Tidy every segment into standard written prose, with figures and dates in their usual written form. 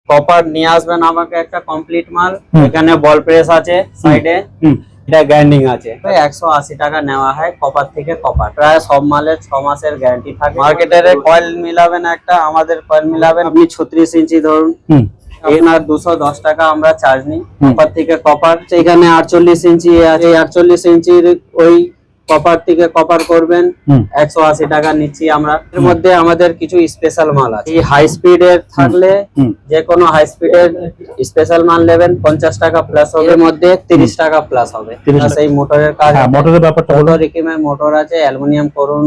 Copper নিয়ে আসবেন আমাকে একটা কমপ্লিট মাল। এখানে বল প্রেস আছে সাইডে, এটা গ্যারান্টি আছে। 180 টাকা নেওয়া হয় কপার থেকে কপার। প্রায় সব মালের 6 মাসের গ্যারান্টি থাকে। মার্কেটের কয়েল মিলাবেন একটা, আমাদের কয়েল মিলাবেন আপনি 36 ইঞ্চি ধরুন, এখানে 210 টাকা আমরা চার্জ নিই কপার থেকে কপার। এখানে 48 ইঞ্চি আছে, 48 ইঞ্চির ওই কপার থেকে কপার করবেন 180 টাকা নিচ্ছি আমরা। এর মধ্যে আমাদের কিছু স্পেশাল মাল আছে। এই হাই স্পিডের থাকলে যে কোনো হাই স্পিডের স্পেশাল মাল নেবেন 50 টাকা প্লাস হবে, এর মধ্যে 30 টাকা প্লাস হবে। এই মোটরের কাজ, মোটরের ব্যাপারটা হলো রিকিমের মোটর আছে, অ্যালুমিনিয়াম করুন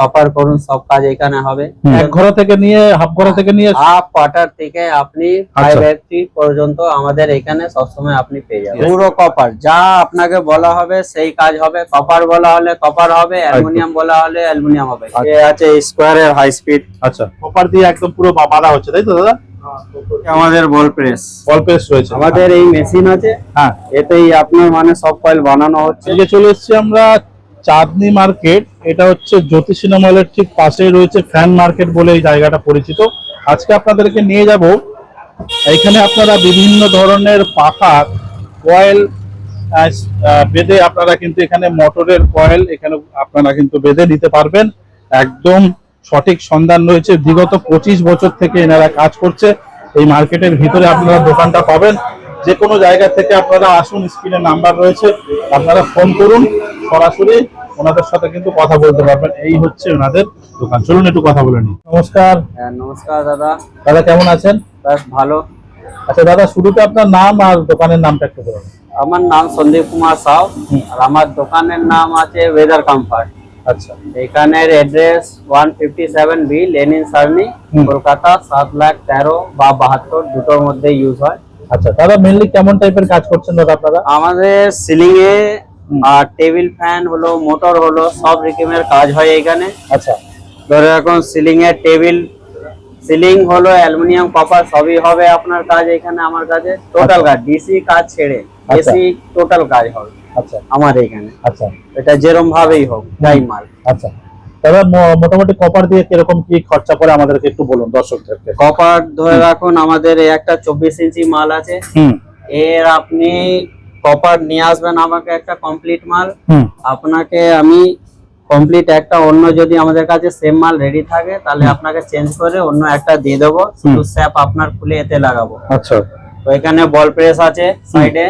কপার করুন সব কাজ এখানে হবে। এক ঘোড়া থেকে নিয়ে হাফ ঘোড়া থেকে নিয়ে হাফ কোয়ার্টার থেকে আপনি 580 পর্যন্ত আমাদের এখানে সবসময় আপনি পেয়ে যাবেন। পুরো কপার যা আপনাকে বলা হবে সেই কাজ হবে। কপার বলা হলে কপার হবে, অ্যালুমিনিয়াম বলা হলে অ্যালুমিনিয়াম হবে। এ আছে স্কোয়ারের হাই স্পিড। আচ্ছা, কপার দিয়ে একদম পুরো বাঁধা হচ্ছে তাই তো দাদা? আমাদের বল প্রেস রয়েছে, আমাদের এই মেশিন আছে। হ্যাঁ, এতেই আপনার মানে সব কয়েল বানানো হচ্ছে। এই যে চলে এসেছি আমরা চাঁদনী মার্কেট। এটা হচ্ছে জ্যোতি সিনেমা হলের ঠিক পাশেই রয়েছে ফ্যান মার্কেট বলে এই জায়গাটা পরিচিত। আজকে আপনাদেরকে নিয়ে যাব এইখানে। আপনারা বিভিন্ন ধরনের পাখার কয়েল বেঁধে আপনারা কিন্তু এখানে মোটরের কয়েল এখানে আপনারা কিন্তু বেঁধে নিতে পারবেন। একদম সঠিক সন্ধান রয়েছে। বিগত 25 বছর থেকে এনারা কাজ করছে। এই মার্কেটের ভিতরে আপনারা দোকানটা পাবেন। যে কোনো জায়গা থেকে আপনারা আসুন, স্ক্রিনে নাম্বার রয়েছে, আপনারা ফোন করুন, সরাসরি ওনাদের সাথে কিন্তু কথা বলতে পারবেন। এই হচ্ছে ওনাদের দোকান। চলুন একটু কথা বলে নিই। নমস্কার। নমস্কার দাদা। দাদা কেমন আছেন? বেশ ভালো। আচ্ছা দাদা, শুরুতে আপনার নাম আর দোকানের নামটা একটু বলুন। আমার নাম সন্দীপ কুমার সাউ আর আমার দোকানের নাম আছে ওয়েদার কমফর্ট। আচ্ছা, এখানের অ্যাড্রেস 157 বি লেনিন সারনি, কলকাতা 7,13,000 বা 72 দুটোর মধ্যে ইউজ হয়। আচ্ছা দাদা, মেইনলি কেমন টাইপের কাজ করছেন দাদা আপনারা? আমাদের সিলিং এ আর টেবিল ফ্যান হলো, মোটর হলো, সব রকমের কাজ হয় এখানে। আচ্ছা, ধরে এখন সিলিং এর টেবিল, সিলিং হলো অ্যালুমিনিয়াম কপার সবই হবে আপনার কাজ এখানে আমার কাছে। টোটাল কাজ, ডিসি কাজ ছেড়ে এসি টোটাল কাজ হবে আচ্ছা আমার এখানে। আচ্ছা, এটা যেরকম ভাবেই হোক যাই মাল। আচ্ছা দাদা, মোটামুটি কপার দিয়ে কিরকম কি খরচা পড়ে আমাদেরকে একটু বলুন দর্শকদেরকে। কপার ধরে রাখুন আমাদের এই একটা 24 ইঞ্চি মাল আছে। এর আপনি কপার নিয়ে আসবেন আমাকে একটা কমপ্লিট মাল। আপনাকে আমি কমপ্লিট একটা অন্য যদি আমাদের কাছে সেম মাল রেডি থাকে তাহলে আপনাকে চেঞ্জ করে অন্য একটা দিয়ে দেবো, শুধু স্যাপ আপনার খুলে এতে লাগাবো। আচ্ছা, তো এখানে বল প্রেস আছে সাইডে,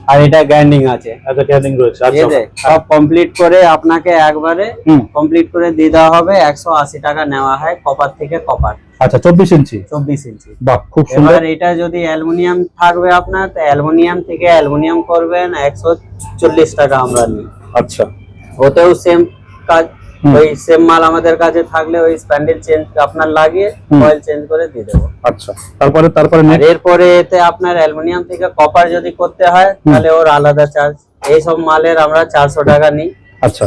আর এটা গ্যারান্টি আছে। আচ্ছা, গ্যারান্টি রয়েছে। আচ্ছা, সব কমপ্লিট করে আপনাকে একবারে কমপ্লিট করে দিয়ে দেওয়া হবে। 180 টাকা নেওয়া হয় কপার থেকে কপার। আচ্ছা, 24 ইঞ্চি। 24 ইঞ্চি। বাহ, খুব সুন্দর। এবার এটা যদি অ্যালুমিনিয়াম থাকবে আপনার, তো অ্যালুমিনিয়াম থেকে অ্যালুমিনিয়াম করবেন 140 টাকা আমরা নিই। আচ্ছা, ওতেও সেম কাজ, ওই সেম মাল আমাদের কাছে থাকলে ওই স্প্যান্ডেল চেঞ্জ আপনার লাগিয়ে কয়েল চেঞ্জ করে দিয়ে দেবো। আচ্ছা, তারপরে এরপরে এতে আপনার অ্যালুমিনিয়াম থেকে কপার যদি করতে হয় তাহলে ওর আলাদা চার্জ। এই সব মালের আমরা 400 টাকা নিই। আচ্ছা,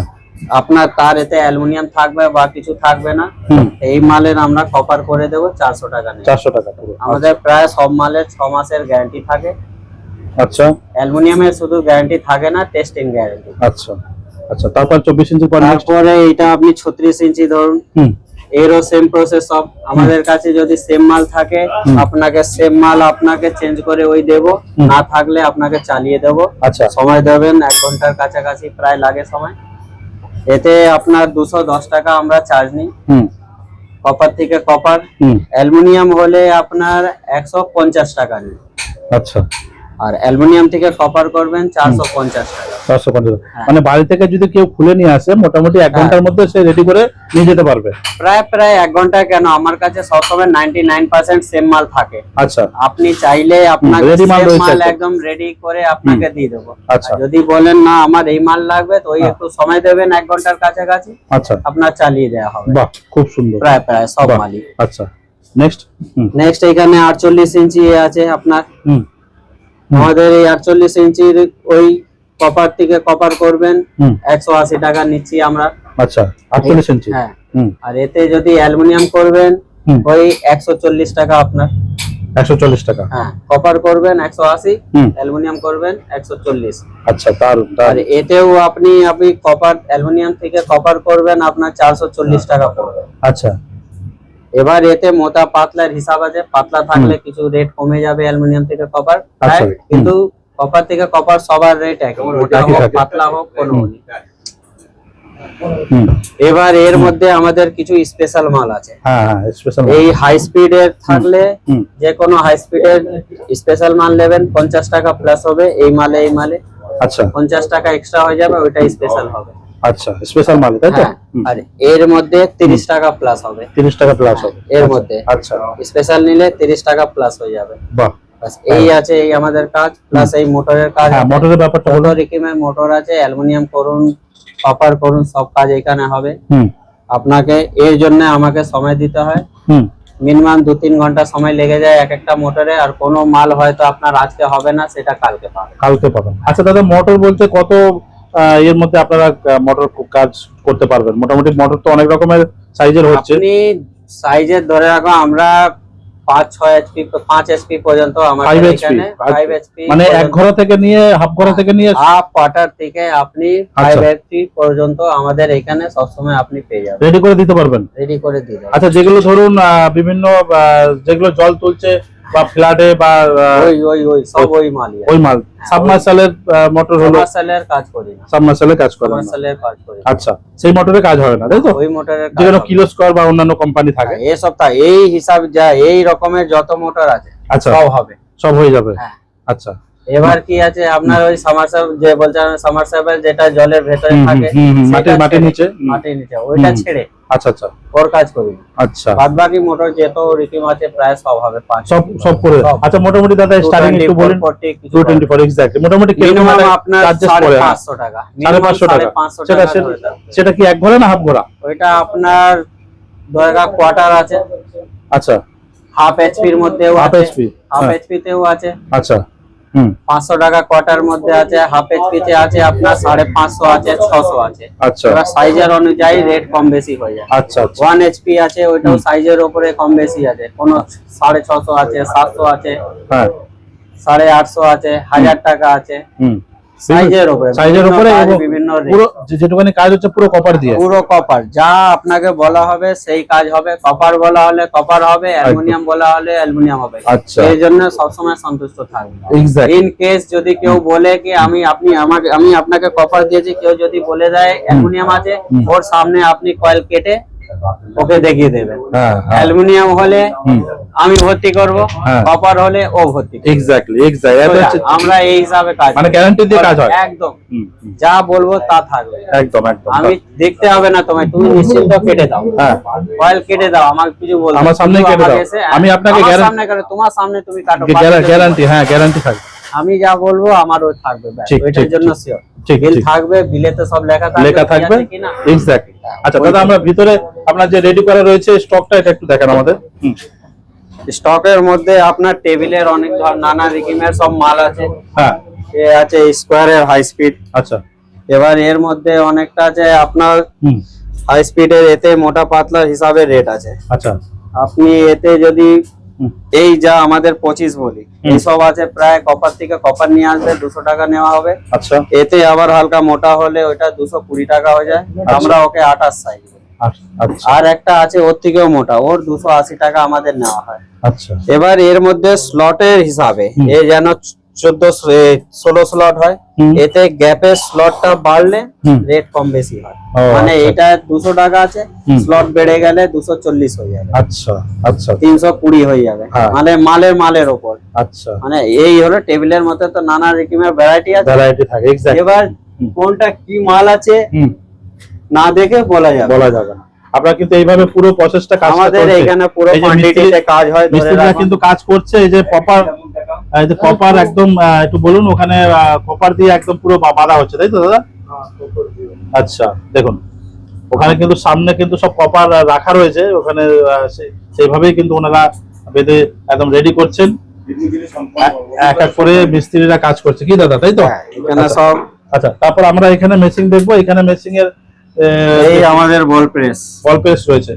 আপনার তার এতে অ্যালুমিনিয়াম থাকবে বা কিছু থাকবে না, এই মালের আমরা কপার করে দেবো 400 টাকা নিই। 400 টাকা পুরো। আমাদের প্রায় সব মালের 6 মাসের গ্যারান্টি থাকে। আচ্ছা, অ্যালুমিনিয়ামের শুধু গ্যারান্টি থাকে না, টেস্টিং গ্যারান্টি। আচ্ছা আচ্ছা, তারপর 24 ইঞ্চি পরে তারপরে এটা আপনি 36 ইঞ্চি ধরুন, এরও সেম প্রসেস সব। আমাদের কাছে যদি সেম মাল থাকে আপনাকে সেম মাল আপনাকে চেঞ্জ করে ওই দেবো, না থাকলে আপনাকে চালিয়ে দেবো। আচ্ছা, সময় দেবেন 1 ঘন্টার কাছাকাছি প্রায় লাগে সময়। এতে আপনার 210 টাকা আমরা চার্জ নিই কপার থেকে কপার। অ্যালুমিনিয়াম হলে আপনার 150 টাকা নিই। আচ্ছা, আর অ্যালুমিনিয়াম থেকে কপার করবেন 450 টাকা। 450। মানে বাড়ি থেকে যদি কেউ খুলে নিয়ে আসে মোটামুটি 1 ঘন্টার মধ্যে সে রেডি করে নিয়ে যেতে পারবে। প্রায় 1 ঘন্টা কেন, আমার কাছে সবসময় 99% সেম মাল থাকে। আচ্ছা, আপনি চাইলে আপনাকে রেডি মাল একদম রেডি করে আপনাকে দিয়ে দেবো। আচ্ছা, যদি বলেন না আমার এই মাল লাগবে, তো ওই একটু সময় দেবেন 1 ঘন্টার কাছাকাছি। আচ্ছা, আপনার চালিয়ে দেওয়া হবে। বাহ, খুব সুন্দর। প্রায় সব মালই। আচ্ছা, নেক্সট এখানে 48 ইঞ্চি আছে আপনার। আমাদের এই 48 ইঞ্চির ওই কপার থেকে কপার করবেন 180 টাকা নিচ্ছি আমরা। আচ্ছা, 48 ইঞ্চি। হ্যাঁ, আর এতে যদি অ্যালুমিনিয়াম করবেন ওই 140 টাকা আপনার। 140 টাকা। হ্যাঁ, কপার করবেন 180, অ্যালুমিনিয়াম করবেন 140। আচ্ছা, আর এতেও আপনি কপার অ্যালুমিনিয়াম থেকে কপার করবেন আপনার 440 টাকা পড়বে। আচ্ছা, এবার এতে মোটা পাতলার হিসাব আছে, পাতলা থাকলে কিছু রেট কমে যাবে অ্যালুমিনিয়াম থেকে কপার, আচ্ছা। কিন্তু কপার থেকে কপার সবার রেট একই, মোটা একই হোক থাকে। পাতলা হোক কোনো নেই। হুম। এবার এর মধ্যে আমাদের কিছু স্পেশাল মাল আছে। হ্যাঁ হ্যাঁ, স্পেশাল। এই হাই স্পিডের থাকলে হুম। যে কোনো হাই স্পিডের স্পেশাল মাল নেবেন 50 টাকা প্লাস হবে, এই মালে আচ্ছা 50 টাকা এক্সট্রা হয়ে যাবে, ওইটা স্পেশাল হবে। আচ্ছা, স্পেশাল মাল তাই তো? হ্যাঁ, আর এর মধ্যে 30 টাকা প্লাস হবে, 30 টাকা প্লাস হবে এর মধ্যে। আচ্ছা, স্পেশাল নিলে 30 টাকা প্লাস হয়ে যাবে। বাহ। বাস এই আছে, এই আমাদের কাজ, প্লাস এই মোটরের কাজ। হ্যাঁ, মোটরের ব্যাপারটা কত বলুন। রকমের মোটর আছে, অ্যালুমিনিয়াম করুন, কপার করুন, সব কাজ এখানে হবে। হুম আপনাকে এর জন্য আমাকে সময় দিতে হয়, হুম মিনিমাম 2-3 ঘন্টা সময় লেগে যায় এক একটা মোটরে। আর কোনো মাল হয়তো আপনার আজকে হবে না, সেটা কালকে পাবেন। কালকে পাবেন। আচ্ছা দাদা, মোটর বলতে কত এর মধ্যে আপনারা মোটর কাজ করতে পারবেন? মোটামুটি মোটর তো অনেক রকমের সাইজের হচ্ছে। আপনি সাইজের ধরে রাখো, আমরা 5-6 HP 5 HP পর্যন্ত আমাদের 5 HP এখানে 5 HP মানে এক ঘর থেকে নিয়ে হাফ ঘর থেকে নিয়ে হাফ কোয়ার্টার থেকে আপনি 5 আচ্ছা। HP পর্যন্ত আমাদের এখানে সবসময় আপনি পেয়ে যাবেন, রেডি করে দিতে পারবেন। রেডি করে দিয়ে দেবো। আচ্ছা, যেগুলো ধরুন বিভিন্ন যেগুলো জল তুলছে বা ফ্ল্যাটে বা ওই সব ওই মালই ওই মাল, সাবমার্সালের মোটর হলো, কমার্শিয়ালের কাজ করি না, সাবমার্সালের কাজ করেন না। কমার্শিয়ালের কাজ করি না। আচ্ছা, সেই মোটরে কাজ হবে না তাই তো? ওই মোটরের কাজ যেগুলো হবে। কিলো স্কোয়ার বা অন্যান্য কোম্পানি থাকে। এই সপ্তাহ এই হিসাব যা এই রকমের যত মোটর আছে আচ্ছা, সব হবে, সব হয়ে যাবে। হ্যাঁ। আচ্ছা, এবার কি আছে আপনার ওই সামারসাব যে বলছেন, সামারসাবেল যেটা জলের ভেতরে থাকে, মাটির নিচে। মাটির নিচে, ওইটা ছেড়ে আচ্ছা আচ্ছা ওর কাজ করি। আচ্ছা, বাদ বাকি মোটর যত রকম আছে প্রায় সব হবে 5 সব করে। আচ্ছা, মোটামুটি দাদা স্টার্টিং একটু বলেন। 224 এক্স্যাক্টলি, মোটামুটি কিরকম মিনিমাম একটা আপনার চার্জেস পড়ে? 550 টাকা, 550 টাকা। 550 সেটা টাকা ধরে রাখবেন। সেটা কি এক ঘোড়া না হাফ ঘোড়া? ওইটা আপনার দরগা কোয়ার্টার আছে, আচ্ছা, হাফ HP এর মধ্যেও হাফ আছে, এইচপি। হাফ HP তেও আছে। আচ্ছা, হুম, 500 টাকা কোয়ার্টার মধ্যে আছে, হাফ HP তে আছে আপনার 550 আছে, 600 আছে। আচ্ছা এবার সাইজের অনুযায়ী রেট কম বেশি হয়ে যায়। আচ্ছা আচ্ছা 1 HP আছে, ওইটাও সাইজের উপরে কম বেশি আছে, কোন 650 আছে, 700 আছে, হ্যাঁ 850 আছে, 1000 টাকা আছে, হুম, সাইজের উপরে। সাইজের উপরে এবং বিভিন্ন rate। পুরো যেটুকুনি কাজ হচ্ছে পুরো কপার দিয়ে। পুরো কপার, যা আপনাকে বলা হবে সেই কাজ হবে। কপার বলা হলে কপার হবে, অ্যালুমিনিয়াম বলা হলে অ্যালুমিনিয়াম হবে। আচ্ছা, এই জন্য সবসময় সন্তুষ্ট থাকবে। এক্স্যাক্টলি। ইন কেস যদি কেউ বলে কি আমি আপনাকে কপার দিয়েছি, কেউ যদি বলে দেয় অ্যালুমিনিয়াম আছে, ওর সামনে আপনি কয়েল কেটে ওকে দেখিয়ে দেবেন। হ্যাঁ হ্যাঁ, অ্যালুমিনিয়াম হলে হুম, আমি ভর্তি করব, হ্যাঁ। কপার হলে ও ভর্তি করবে। এক্স্যাক্টলি আমরা এই হিসাবে কাজ মানে করি। গ্যারান্টি দিয়ে কাজ হয়। একদম হুম, হুম, যা বলবো তা থাকবে, একদম একদম। আমি দেখতে হবে না তোমায়, তুমি নিশ্চিন্ত কেটে দাও, হ্যাঁ, কয়েল কেটে দাও, আমাকে কিছু বলবে না। আমার সামনেই শুধু কেটে দাও। আমাকে এসে, আমি আপনাকে আমার গ্যারান্টি- সামনে কাটো, তোমার সামনে তুমি কাটো, গ্যারান্টি, হ্যাঁ গ্যারান্টি থাকবে। আমি যা বলবো আমার ওই থাকবে, ব্যাস। ঠিক, ওইটার ঠিক, জন্য ঠিক। শিওর ঠিক, বিল ঠিক। থাকবে, বিলেতে সব লেখা থাকবে, লেখা কি থাকবে, আছে কিনা। এক্স্যাক্টলি। আচ্ছা ওই দাদা, আমরা ভিতরে আপনার যে রেডি করা রয়েছে স্টকটা, এটা একটু দেখান আমাদের। হুম, স্টকের মধ্যে আপনার টেবিলের অনেক নানা রকমের সব মাল আছে। হ্যাঁ, এ আছে স্কোয়ারের হাই স্পিড, আচ্ছা, এবার এর মধ্যে অনেকটা আছে আপনার হুম, হাই স্পিডের, এতে মোটা পাতলার হিসাবে রেট আছে। আচ্ছা, আপনি এতে যদি হুম, এই যা আমাদের 25 বলি, এইসব আছে প্রায় কপার থেকে কপার নিয়ে আসবে 200 টাকা নেওয়া হবে। আচ্ছা, এতে আবার হালকা মোটা হলে ওইটা 220 টাকা হয়ে যায়, আমরা ওকে 28 সাইজ। আচ্ছা, আর একটা আছে ওর থেকেও মোটা, ওর 280 টাকা আমাদের নেওয়া হয়। আচ্ছা, এবার এর মধ্যে স্লটের হিসাবে হুম। এ যেন 16 স্লট হয়, হুম। এতে গ্যাপের স্লটটা বাড়লে হুম। রেট কম বেশি হয়। ও, মানে আচ্ছা। এটা 200 টাকা আছে, হুম। স্লট বেড়ে গেলে 240 হয়ে যাবে, আচ্ছা, আচ্ছা, 320 হয়ে যাবে। হ্যাঁ। মানে মালের ওপর। আচ্ছা, মানে এই হলো টেবিলের মধ্যে তো নানা রকমের ভ্যারাইটি আছে। ভ্যারাইটি থাকে, এক্স্যাক্টলি। এবার কোনটা কি মাল আছে হুম, না দেখে বলা যাবে। বলা যাবে না। আপনারা কিন্তু এইভাবে পুরো প্রসেসটা কাজ আমাদের এখানে পুরো কোয়ান্টিটিতে কাজ হয়, ধরে মিস্ত্রিরা রাখুন। কিন্তু কাজ করছে। এই যে কপার একদম একটু বলুন, ওখানে কপার দিয়ে একদম পুরো বাঁধা হচ্ছে, তাই তো দাদা? আচ্ছা, দেখুন ওখানে কিন্তু সামনে কিন্তু সব কপার রাখা রয়েছে, ওখানে সেইভাবেই কিন্তু ওনারা বেঁধে একদম রেডি করছেন। এক এক করে মিস্ত্রিরা কাজ করছে, কি দাদা, তাই তো? হ্যাঁ, এখানে আচ্ছা। সব আচ্ছা, তারপর আমরা এখানে মেশিন দেখবো। এখানে মেশিং এর এই আমাদের বল প্রেস। বল প্রেস রয়েছে।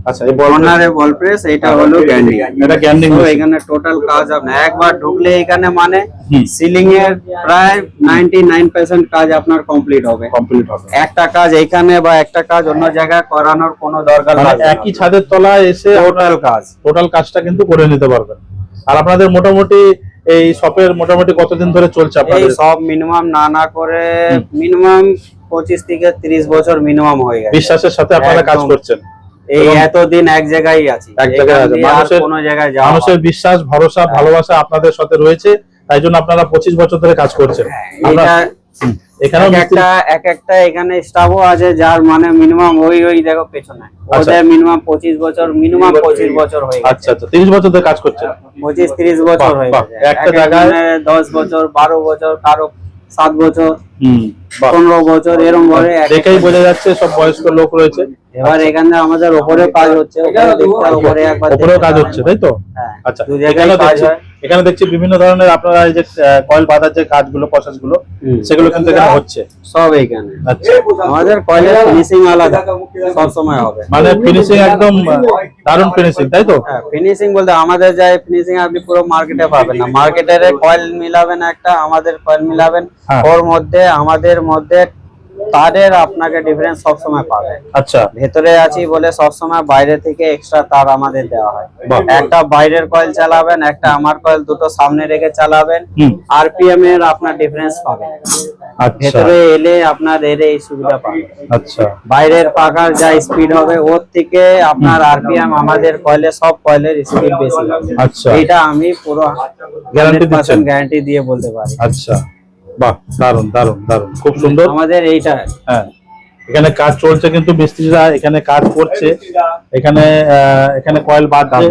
আচ্ছা, এই কর্নারে বল প্রেস, এটা হলো গ্যান্ডিং। এটা গ্যান্ডিং তো মেশিন। এখানে টোটাল কাজ আপনার একবার ঢুকলে এখানে মানে হুম। সিলিং এর প্রায় 99% কাজ আপনার কমপ্লিট হবে। কমপ্লিট হবে। একটা কাজ এখানে বা একটা কাজ অন্য জায়গায় করানোর কোনো দরকার মানে লাগবে না। একই ছাদের তলায় এসে টোটাল কাজ। টোটাল কাজটা কিন্তু করে নিতে পারবেন। আর আপনাদের মোটামুটি এই শপের মোটামুটি কতদিন ধরে চলছে এই আপনাদের? সব মিনিমাম না করে মিনিমাম 25 থেকে 30 বছর মিনিমাম হয়ে গেছে। বিশ্বাসের সাথে আপনারা কাজ একদম। করছেন। এই এবং এতদিন এক জায়গায় আছি, এক জায়গায় এখান আছে। দিয়ে আর মানুষের কোনো জায়গায় যাওয়া মানুষের হয় না। বিশ্বাস, ভরসা, ভালোবাসা আপনাদের সাথে রয়েছে, তাই জন্য আপনারা 25 বছর ধরে কাজ করছেন। আমরা এটা এখানেও এক একটা এখানে স্টাফও আছে যার মানে মিনিমাম ওই দেখো পেছনে আচ্ছা। ওদের মিনিমাম 25 বছর মিনিমাম 25 বছর হয়ে গেছে। আচ্ছা আচ্ছা, 30 বছর ধরে কাজ করছেন। 25-30 বছর বাহ, হয়ে বাহ। গেছে। একটা এক জায়গায়- একজনের 10 বছর 12 বছর, কারো 7 বছর বাহ। 15 বছর এরকম ভাবে দেখেই বোঝা যাচ্ছে সব বয়স্ক লোক রয়েছে। এবার এখানে আমাদের উপরে কাজ হচ্ছে, ওখানে দেখতে হবে, উপরে একবার উপরেও দেখতে কাজ হবে। হচ্ছে, তাই তো? হ্যাঁ, আচ্ছা, দু জায়গায় এখানেও কাজ দেখছি হয়। এখানে দেখছি বিভিন্ন ধরনের আপনারা এই যে কয়েল বাঁধার যে কাজগুলো, প্রসেস গুলো, হুম। সেগুলো কিন্তু এখানে হচ্ছে। সব এইখানে। আচ্ছা, আমাদের কয়েলের ফিনিশিং আলাদা সব সময় হবে। মানে ফিনিশিং একদম দারুণ ফিনিশিং, তাই তো? হ্যাঁ, ফিনিশিং বলতে আমাদের যা ফিনিশিং আপনি পুরো মার্কেটে পাবেন না। মার্কেটের কয়েল মিলাবেন একটা, আমাদের কয়েল মিলাবেন, হ্যাঁ। ওর মধ্যে আমাদের মধ্যে তারের আপনাকে ডিফারেন্স সব সময় পাবেন। আচ্ছা, ভেতরে আছি বলে সব সময় বাইরে থেকে এক্সট্রা তার আমাদের দেওয়া হয়। বাহ। একটা বাইরের কয়েল চালাবেন, একটা আমার কয়েল, দুটো সামনে রেখে চালাবেন, হুম। আরপিএম এর আপনার ডিফারেন্স পাবেন। আচ্ছা ভেতরে এলে আপনার এই সুবিধা পাবেন। আচ্ছা, বাইরের পাকার যা স্পিড হবে ওর থেকে আপনার আরপিএম আমাদের কয়েলে সব কয়েলের স্পিড বেশি হবে। আচ্ছা। এটা আমি পুরো Guarantee দিচ্ছেন? গ্যারান্টি দিয়ে বলতে পারি। আচ্ছা, বাহ, দারুণ দারুণ দারুণ, খুব সুন্দর। আমাদের এইটা হ্যাঁ, এখানে কাজ চলছে, কিন্তু মিস্ত্রিরা এখানে কাজ করছে। এখানে এখানে কয়েল বাঁধছে,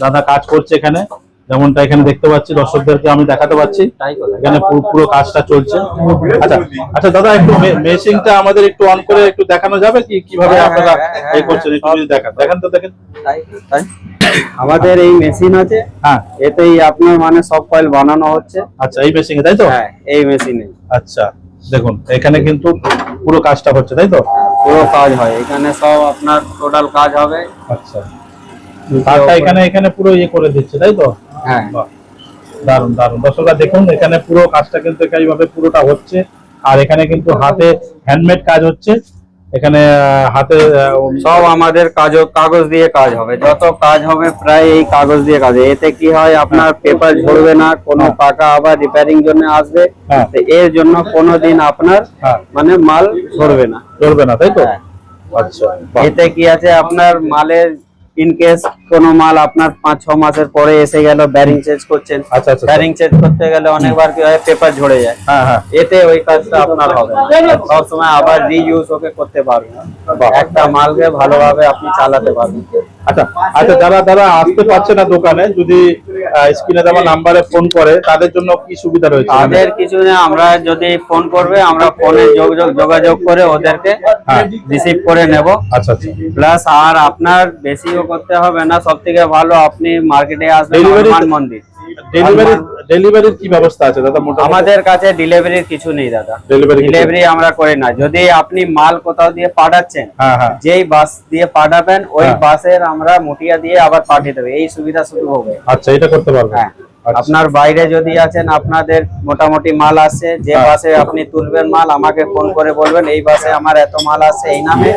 দাদা কাজ করছে এখানে, যেমনটা এখানে দেখতে পাচ্ছি, দর্শকদেরকে আমি দেখাতে পাচ্ছি। তাই করে। এখানে পুরো কাজটা চলছে। আচ্ছা আচ্ছা দাদা, একটু মেশিনটা আমাদের একটু অন করে একটু দেখানো যাবে কি, কিভাবে হ্যাঁ, আপনারা হ্যাঁ, এই করছেন? একটু যদি দেখান তো দেখেন। তাই আমাদের এই মেশিন আছে, হ্যাঁ, এতেই আপনার মানে সব কয়েল বানানো হচ্ছে। আচ্ছা, এই মেশিনে, তাই তো? হ্যাঁ, এই মেশিনে আচ্ছা, দেখুন এখানে কিন্তু পুরো কাজটা হচ্ছে, তাই তো? পুরো কাজ হয় এখানে, সব আপনার টোটাল কাজ হবে। আচ্ছা, তারটা এখানে এখানে পুরো ইয়ে করে দিচ্ছে, তাই তো? হ্যাঁ, বাহ, দারুণ দারুণ। দর্শকরা দেখুন, এখানে পুরো কাজটা কিন্তু এইভাবে পুরোটা হচ্ছে। আর এখানে কিন্তু হাতে হ্যান্ডমেড কাজ হচ্ছে। এখানে হাতে সব আমাদের কাগজ দিয়ে কাজ হবে, যত কাজ হবে প্রায় এই কাগজ দিয়ে কাজ হবে। এতে কি হয় আপনার পেপার ঝরবে না, কোনো পাকা আবার রিপেয়ারিং জন্য আসবে, হ্যাঁ। তো এর জন্য কোনোদিন আপনার হ্যাঁ। মানে মাল ঝরবে না। চলবে না, তাই তো? হ্যাঁ। আচ্ছা, বাহ, এতে কি আছে আপনার মালের ইন কেস কোনো মাল আপনার 5-6 মাসের পরে এসে গেল, ব্যারিং চেঞ্জ করছেন, আচ্ছা, আচ্ছা। ব্যারিং চেঞ্জ করতে গেলে অনেকবার কি হয় পেপার ঝরে যায়, হ্যাঁ হ্যাঁ, এতে ওই কাজটা আপনার হবে না। সব সময় আবার রিইউজ ওকে করতে পারবেন, একটা মালকে ভালোভাবে আপনি চালাতে পারবেন। আচ্ছা আচ্ছা, যারা আসতে পারছে না দোকানে, যদি স্ক্রিনে দেওয়া নাম্বারে ফোন করে, তাদের জন্য কি সুবিধা রয়েছে? তাদের কিছু না, আমরা যদি ফোন করবে আমরা ফোনে যোগাযোগ করে ওদেরকে হ্যাঁ। রিসিভ করে নেব। আচ্ছা আচ্ছা, প্লাস আর আপনার বেশিও করতে হবে না, সব থেকে ভালো আপনি মার্কেটে আসবেন Delivery- হনুমান মন্দির। ডেলিভারির কি ব্যবস্থা আছে দাদা? মোটামুটি আমাদের কাছে ডেলিভারির কিছু নেই দাদা, Delivery কিছু ডেলিভারি আমরা করি না। যদি আপনি মাল কোথাও দিয়ে পাঠাচ্ছেন, হ্যাঁ হ্যাঁ, যেই বাস দিয়ে পাঠাবেন ওই হ্যাঁ। বাসের আমরা মুটিয়া দিয়ে আবার পাঠিয়ে দেবো, এই সুবিধা শুরু হবে। আচ্ছা, এটা করতে পারবেন। হ্যাঁ, আচ্ছা। আপনার বাইরে যদি আছেন, আপনাদের মোটামুটি মাল আসছে, যে হ্যাঁ। বাসে আপনি তুলবেন মাল আমাকে ফোন করে বলবেন এই বাসে আমার এত মাল আসছে এই নামে,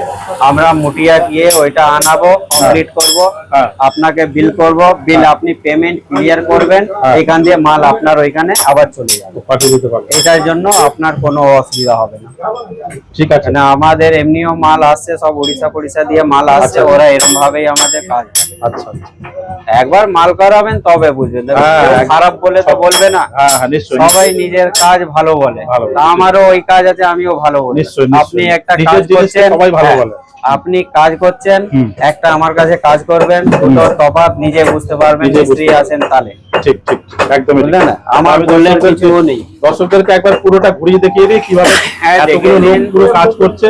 আমরা মুটিয়া গিয়ে ওইটা আনাবো, কমপ্লিট করব, হ্যাঁ। আপনাকে বিল করব, বিল আপনি পেমেন্ট ক্লিয়ার করবেন, হ্যাঁ। এখান দিয়ে মাল আপনার ওইখানে আবার চলে যাবে। পাঠিয়ে দিতে পারবেন। এটার জন্য আপনার কোনো অসুবিধা হবে না। ঠিক আছে। না, আমাদের এমনিও মাল আসছে, সব উড়িষ্যা দিয়ে মাল আসছে, আচ্ছা। ওরা এরকম ভাবেই আমাদের কাজ। আচ্ছা আচ্ছা, একবার মাল করাবেন তবে বুঝবেন, দেখুন, হ্যাঁ, কেউ একদম। খারাপ বলে তো বলবে না, হ্যাঁ হ্যাঁ, নিশ্চয়ই সবাই নিজের কাজ ভালো বলে, ভালো বলে। তা আমারও ওই কাজ আছে, আমিও ভালো বলি। নিশ্চয়ই, নিশ্চয়ই। আপনি একটা নিজের কাজ জিনিসকে করছেন, সবাই ভালো হ্যাঁ, বলে। আপনি কাজ করছেন, হুম। একটা আমার কাছে কাজ করবেন, দুটো তফাৎ নিজে বুঝতে পারবেন, নিজে মিস্ত্রি বুঝতে আছেন তাহলে, ঠিক ঠিক ঠিক, একদমই ঠিক। বুঝলেন না? আমার আমি বললেন দর্শকদেরকে- কিছুও নেই। দর্শকদেরকে একবার পুরোটা ঘুরিয়ে দেখিয়ে দিই কিভাবে হ্যাঁ, এতগুলো দেখিয়ে লোক দিন। পুরো কাজ করছে।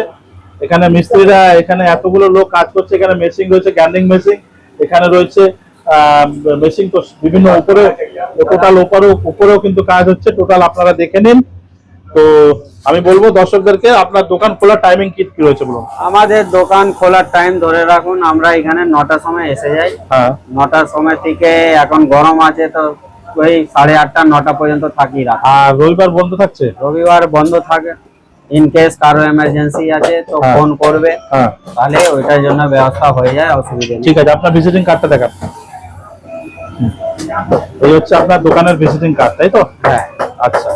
এখানে মিস্ত্রিরা, এখানে এতগুলো লোক কাজ করছে। এখানে মেশিন রয়েছে, গ্যান্ডিং মেশিন, এখানে রয়েছে মেশিন, তো বিভিন্ন উপরে টোটাল উপরেও কিন্তু কাজ হচ্ছে। টোটাল আপনারা দেখে নিন। তো আমি বলবো দর্শকদেরকে আপনার দোকান খোলার টাইমিং কি কি রয়েছে বলুন। আমাদের দোকান খোলার টাইম ধরে রাখুন, আমরা এখানে 9টার সময় এসে যাই। হ্যাঁ 9টার সময় থেকে এখন গরম আছে তো ওই 8:30 9টা পর্যন্ত থাকি রাত। আর রবিবার বন্ধ থাকছে? রবিবার বন্ধ থাকে, ইন কেস কারো এমার্জেন্সি আছে তো হ্যাঁ। ফোন করবে, হ্যাঁ তাহলে ওইটার জন্য ব্যবস্থা হয়ে যায়, অসুবিধা নেই। ঠিক আছে, আপনার ভিজিটিং কার্ডটা দেখান। এই হচ্ছে আপনার দোকানের ভিজিটিং কার্ড, তাই তো? হ্যাঁ আচ্ছা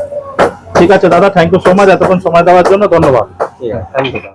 ঠিক আছে দাদা, থ্যাংক ইউ সো মাচ এতক্ষণ সময় দেওয়ার জন্য, ধন্যবাদ। ঠিক আছে, থ্যাংক ইউ।